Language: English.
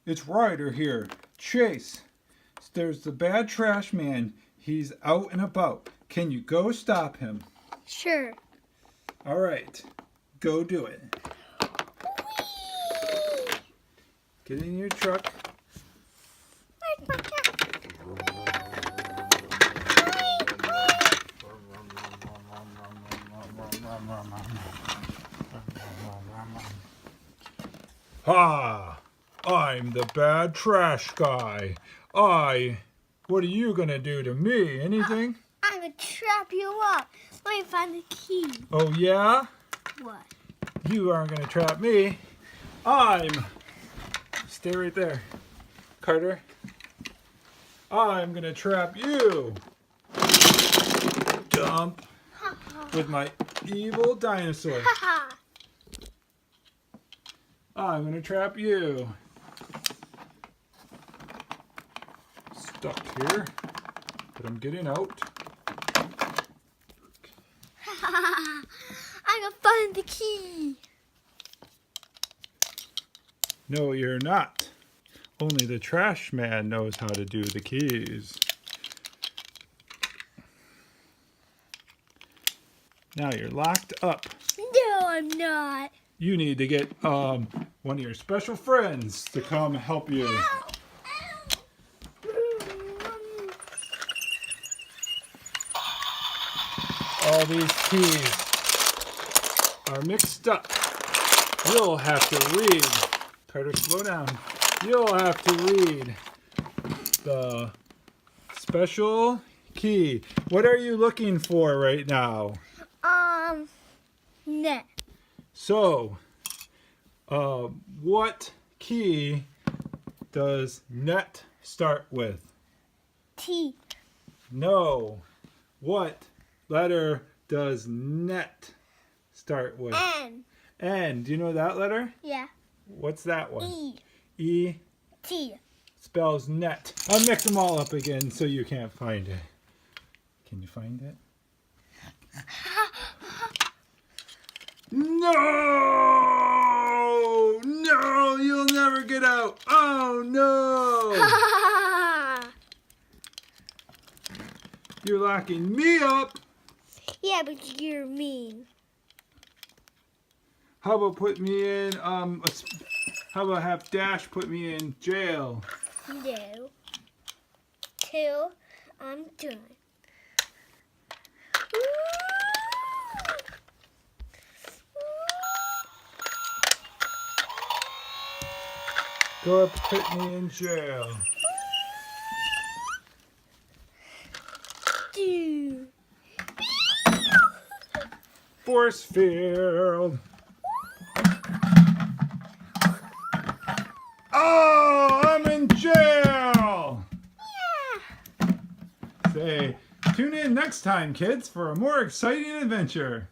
It's Ryder here. Chase, there's the bad trash man. He's out and about. Can you go stop him? Sure. All right. Go do it. Whee! Get in your truck. Where's my truck? Ha! I'm the bad trash guy. What are you gonna do to me? Anything? I'm gonna trap you up. Let me find the key. Oh yeah? What? You aren't gonna trap me. Stay right there, Carter. I'm gonna trap you. Dump. With my evil dinosaur. I'm gonna trap you. Stuck here, but I'm getting out. I'm gonna find the key. No, you're not. Only the trash man knows how to do the keys. Now you're locked up. No, I'm not. You need to get one of your special friends to come help you. Ow, All these keys are mixed up. You'll have to read. Carter, slow down. You'll have to read the special key. What are you looking for right now? Net. So, what key does net start with? T. No. What letter does net start with? N. N. Do you know that letter? Yeah. What's that one? E. E T. spells net. I'll mix them all up again so you can't find it. Can you find it? No! No! You'll never get out! Oh no! You're locking me up! Yeah, but you're mean. How about put me in, how about have Dash put me in jail? No. Till I'm done. Go up, put me in jail. Dude. Force field. Oh, I'm in jail. Yeah. Say, tune in next time, kids, for a more exciting adventure.